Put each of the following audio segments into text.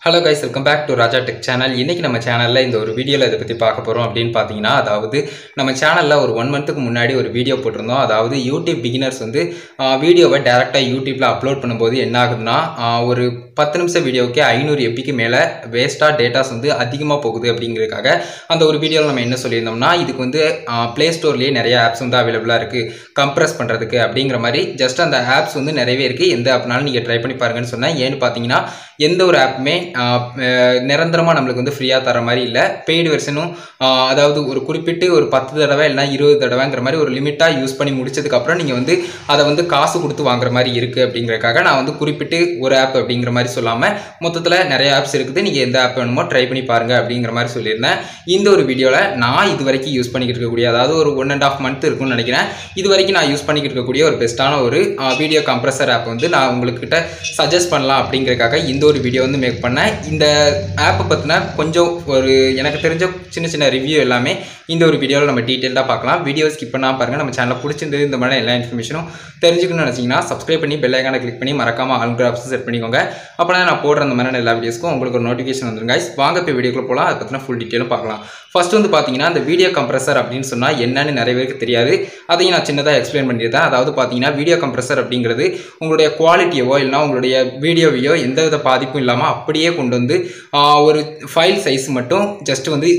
Hello guys, welcome back to Raja Tech channel. இன்னைக்கு நம்ம சேனல்ல இந்த ஒரு வீடியோல இத பத்தி பார்க்க போறோம் அப்படினு பாத்தீங்கன்னா அதாவது நம்ம சேனல்ல ஒரு 1 மந்த்க்கு முன்னாடி ஒரு வீடியோ போட்டுருந்தோம். அதாவது YouTube beginners வந்து வீடியோவை டைரக்ட்டா YouTubeல அப்லோட் பண்ணும்போது என்ன ஆகுதுன்னா ஒரு 10 நிமிஷ வீடியோக்கு 500 MB க்கு மேல வேஸ்டா டேட்டாஸ் வந்து அதிகமா போகுது அப்படிங்கிறதுக்காக அந்த ஒரு வீடியோல நம்ம என்ன சொல்லியிருந்தோம்னா இதுக்கு வந்து Play Storeலயே நிறைய ஆப்ஸ் வந்து அவேilable-ஆ இருக்கு கம்ப்ரஸ் பண்றதுக்கு அப்படிங்கிற மாதிரி ஜஸ்ட் அந்த ஆப்ஸ் வந்து நிறையவே இருக்கு. எந்த ஆப்னாலும் நீங்க ட்ரை பண்ணி பாருங்கன்னு சொன்னேன். ஏன்னு பாத்தீங்கன்னா எந்த ஒரு ஆப்புமே நிரந்தரமா நமக்கு வந்து ஃப்ரீயா தர மாதிரி இல்ல. பெய்டு வெர்ஷனும் அதாவது ஒரு குறிப்பிட்டு ஒரு 10 தடவை இல்ல 20 தடவைங்கிற மாதிரி ஒரு லிமிட்டா யூஸ் பண்ணி முடிச்சதுக்கு அப்புறம் நீங்க வந்து அத வந்து காசு கொடுத்து வாங்குற மாதிரி இருக்கு அப்படிங்கறதுக்காக நான் வந்து குறிப்பிட்டு ஒரு ஆப் அப்படிங்கிற மாதிரி சொல்லாம மொத்தத்துல நிறைய ஆப்ஸ் இருக்குது. நீங்க எந்த ஆப் வேணுமோ ட்ரை பண்ணி பாருங்க அப்படிங்கிற மாதிரி சொல்லியிருந்தேன். இந்த ஒரு வீடியோல நான் இதுவரைக்கும் யூஸ் பண்ணிக்கிட்டு இருக்கக்கூடிய அதாவது ஒரு 1.5 மந்த் இருக்கும்னு நினைக்கிறேன். இதுவரைக்கும் நான் யூஸ் பண்ணிக்கிட்டு இருக்கக்கூடிய ஒரு பெஸ்டான ஒரு வீடியோ கம்ப்ரஸர் ஆப் வந்து நான் உங்களுக்கு சஜஸ்ட் பண்ணலாம் அப்படிங்கறதுக்காக இந்த ஒரு வீடியோ வந்து மேக் பண்ணேன். இந்த ஆப் பத்தின கொஞ்சம் ஒரு எனக்கு தெரிஞ்ச சின்ன சின்ன ரிவ்யூ எல்லாமே இந்த ஒரு வீடியோல நம்ம டீடைலா பார்க்கலாம். வீடியோ ஸ்கிப் பண்ணாம பாருங்க. நம்ம சேனலை பிடிச்சிருந்தது இந்த மாதிரி எல்லா இன்ஃபர்மேஷனும் தெரிஞ்சுக்கணும்னு நினைச்சீங்கன்னா சப்ஸ்கிரைப் பண்ணி பெல் ஐகானை கிளிக் பண்ணி மறக்காம ஆல்ங்கிற ஆப்ஷன் செட் பண்ணிக்கோங்க. அப்பதான் நான் போடுற அந்த மாதிரி எல்லா வீடியோஸ்க்கும் உங்களுக்கு ஒரு நோட்டிஃபிகேஷன் வந்துரும் गाइस. வாங்க போய் வீடியோக்குள்ள போலாம். அத பத்தின ஃபுல் டீடைலும் பார்க்கலாம். ஃபர்ஸ்ட் வந்து பாத்தீங்கன்னா இந்த வீடியோ கம்ப்ரஸர் அப்படினு சொன்னா என்னன்னு நிறைய பேருக்கு தெரியாது. அதையும் நான் சின்னதா எக்ஸ்பிளைன் பண்ணிட்டேன். அதாவது பாத்தீங்கன்னா வீடியோ கம்ப்ரஸர் அப்படிங்கிறது உங்களுடைய குவாலிட்டியோ இல்லனா உங்களுடைய வீடியோவையோ எந்தவித பாதிப்பும் இல்லாம அப்படியே கொண்டு வந்து ஒரு ஃபைல் சைஸ் மட்டும் ஜஸ்ட் வந்து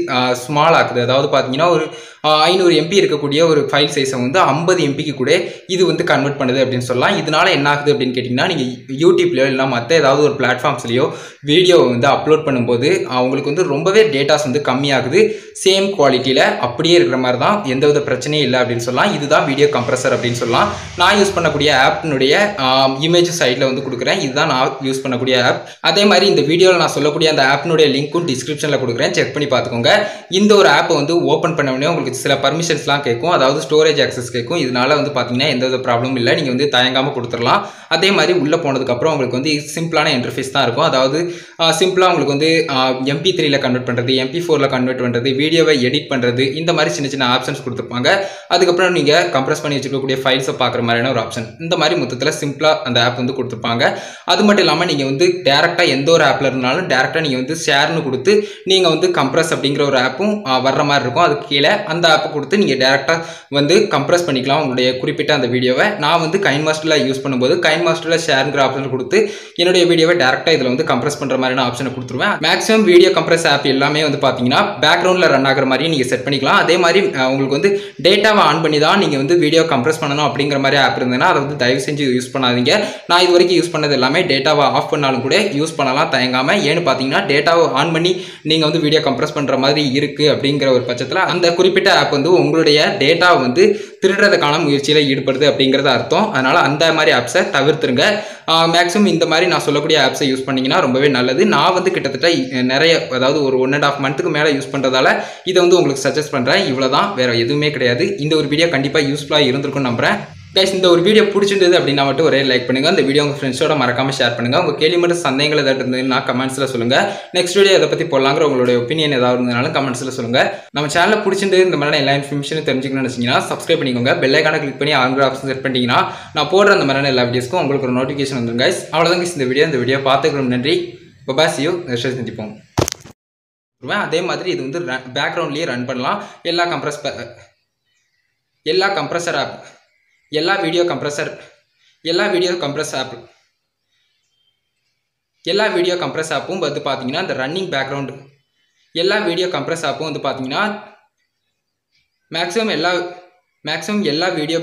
ஸ்மால் ஆக்குது. அதாவது பாத்தீங்கன்னா ஒரு 500 MB இருக்கக்கூடிய ஒரு ஃபைல் சைஸை வந்து 50 MB க்கு கூட இது வந்து கன்வெர்ட் பண்ணுது அப்படின்னு சொல்லலாம். இதனால என்ன ஆகுது அப்படின்னு கேட்டிங்கன்னா நீங்கள் யூடியூப்லையோ இல்லை மற்ற ஏதாவது ஒரு பிளாட்ஃபார்ம்ஸ்லையோ வீடியோ வந்து அப்லோட் பண்ணும்போது அவங்களுக்கு வந்து ரொம்பவே டேட்டாஸ் வந்து கம்மியாகுது. சேம் குவாலிட்டியில் அப்படியே இருக்கிற மாதிரி தான், எந்தவித பிரச்சனையும் இல்லை அப்படின்னு சொல்லலாம். இதுதான் வீடியோ கம்ப்ரஸர் அப்படின்னு சொல்லலாம். நான் யூஸ் பண்ணக்கூடிய ஆப்னுடைய இமேஜ் சைடில் வந்து கொடுக்குறேன். இதுதான் நான் யூஸ் பண்ணக்கூடிய ஆப். அதே மாதிரி இந்த வீடியோவில் நான் சொல்லக்கூடிய அந்த ஆப்னுடைய லிங்க்கும் டிஸ்கிரிப்ஷனில் கொடுக்குறேன், செக் பண்ணி பார்த்துக்கோங்க. இந்த ஒரு ஆப்பை வந்து ஓப்பன் பண்ண உடனே உங்களுக்கு சில பர்மிஷன்ஸ்லாம் கேட்கும், அதாவது ஸ்டோரேஜ் ஆக்சஸ் கேட்கும். இதனால வந்து பார்த்தீங்கன்னா எந்தவித ப்ராப்ளமும் இல்லை, நீங்கள் வந்து தயங்காமல் கொடுத்துடலாம். அதே மாதிரி உள்ளே போனதுக்கப்புறம் உங்களுக்கு வந்து சிம்பிளான இன்டர்ஃபேஸ் தான் இருக்கும். அதாவது சிம்பிளாக உங்களுக்கு வந்து MP3ல கன்வெர்ட் பண்ணுறது, MP4ல கன்வெர்ட் பண்ணுறது, வீடியோவை எடிட் பண்ணுறது, இந்த மாதிரி சின்ன சின்ன ஆப்ஷன்ஸ் கொடுத்துருப்பாங்க. அதுக்கப்புறம் நீங்கள் கம்ப்ரஸ் பண்ணி வச்சுருக்கக்கூடிய ஃபைல்ஸை பார்க்குற மாதிரியான ஒரு ஆப்ஷன், இந்த மாதிரி மொத்தத்தில் சிம்பிளாக அந்த ஆப் வந்து கொடுத்துருப்பாங்க. அது மட்டும் இல்லாமல் நீங்கள் வந்து டேரெக்டாக எந்த ஒரு ஆப்பில் இருந்தாலும் டேரெக்டாக நீங்கள் வந்து ஷேர்னு கொடுத்து நீங்கள் வந்து கம்ப்ரஸ் அப்படிங்கிற ஒரு ஆப்பும் வர்ற மாதிரி இருக்கும். அதுக்கு கீழே அந்த ஆப்பை கொடுத்து நீங்கள் டேரெக்டாக வந்து கம்ப்ரஸ் பண்ணிக்கலாம் உங்களுடைய குறிப்பிட்ட அந்த வீடியோவை. நான் வந்து கைன்மாஸ்டரில் யூஸ் பண்ணும்போது கைன்மாஸ்டரில் ஷேருங்கிற ஆப்ஷன் கொடுத்து என்னுடைய வீடியோவை டேரெக்டாக இதில் வந்து கம்ப்ரஸ் பண்ணுற மாதிரியான ஆப்ஷனை கொடுத்துருவேன். மேக்ஸிமம் வீடியோ கம்ப்ரஸ் ஆப் எல்லாமே வந்து பார்த்தீங்கன்னா பேக்ரவுண்டில் ரன் ஆகிற மாதிரி நீங்கள் செட் பண்ணிக்கலாம். அதே மாதிரி உங்களுக்கு வந்து டேட்டாவை ஆன் பண்ணி தான் நீங்கள் வந்து வீடியோ கம்ப்ரஸ் பண்ணணும் அப்படிங்கிற மாதிரி ஆப் இருந்ததுன்னா அதை வந்து தயவு செஞ்சு யூஸ் பண்ணாதீங்க. நான் இது வரைக்கும் யூஸ் பண்ணது எல்லாமே டேட்டாவை ஆஃப் பண்ணாலும் கூட யூஸ் பண்ணலாம் தயங்காமல். ஏன்னு பார்த்தீங்கன்னா டேட்டாவை ஆன் பண்ணி நீங்கள் வந்து வீடியோ கம்ப்ரஸ் பண்ணுற மாதிரி இருக்குது அப்படிங்கிற ஒரு பட்சத்தில் அந்த குறிப்பிட்ட ஆப் வந்து உங்களுடைய டேட்டாவை வந்து திருடுறதுக்கான முயற்சியில் ஈடுபடுது அப்படிங்கிறது அர்த்தம். அதனால் அந்த மாதிரி ஆப்ஸை தவிர்த்துருங்க. மேக்ஸிமம் இந்த மாதிரி நான் சொல்லக்கூடிய ஆப்ஸை யூஸ் பண்ணிங்கன்னா ரொம்பவே நல்லது. நான் வந்து கிட்டத்தட்ட நிறைய, அதாவது ஒரு 1.5 மந்த்துக்கு மேலே யூஸ் பண்ணுறதால இதை வந்து உங்களுக்கு சஜஸ்ட் பண்ணுறேன். இவ்வளோ தான், வேறு எதுவுமே கிடையாது. இந்த ஒரு வீடியோ கண்டிப்பாக யூஸ்ஃபுல்லாக இருந்திருக்கும்னு நம்புகிறேன். கைஸ், இந்த ஒரு வீடியோ பிடிச்சிருந்தது அப்படின்னா மட்டும் ஒரே லைக் பண்ணுங்க. இந்த வீடியோ உங்கள் ஃப்ரெண்ட்ஸோட மறக்காம ஷேர் பண்ணுங்க. உங்கள் கேள்வி மட்டும் சந்தேகங்கள் ஏதாவது இருந்ததுன்னா கமெண்ட்ஸில் சொல்லுங்க. நெக்ஸ்ட் வீடியோ இதை பற்றி போடலாங்கிற உங்களுடைய ஒப்பீனியன் ஏதாவது இருந்ததுனாலும் கமெண்ட்ஸில் சொல்லுங்க. நம்ம சேனலில் பிடிச்சிருந்தது இந்த மாதிரி எல்லா இன்ஃபர்மேஷனும் தெரிஞ்சுக்கணும்னு நினச்சிங்கன்னா சப்ஸ்கிரைப் பண்ணிக்கோங்க. பெல் ஐகானை கிளிக் பண்ணி ஆங்கிற ஆப்ஷன் செட் பண்ணிட்டீங்கன்னா நான் போடுற அந்த மாதிரியான எல்லா வீடியோஸ்க்கும் உங்களுக்கு ஒரு நோட்டிஃபிகேஷன் வந்துடும். கைஸ், அவ்வளோதான் கைஸ் இந்த வீடியோ பார்த்துக்கிறோம். நன்றி. Bye bye, see you. நெக்ஸ்ட் சந்திப்போம். அதே மாதிரி இது வந்து பேக்ரவுண்ட்லேயே ரன் பண்ணலாம். எல்லா கம்ப்ரஸர் ஆப், எல்லா வீடியோ கம்ப்ரஸ் ஆப்பும் வந்து பார்த்தீங்கன்னா இந்த ரன்னிங் பேக்ரவுண்ட் எல்லா வீடியோ கம்ப்ரஸ் ஆப்பும் வந்து பார்த்தீங்கன்னா மேக்ஸிமம் எல்லா வீடியோ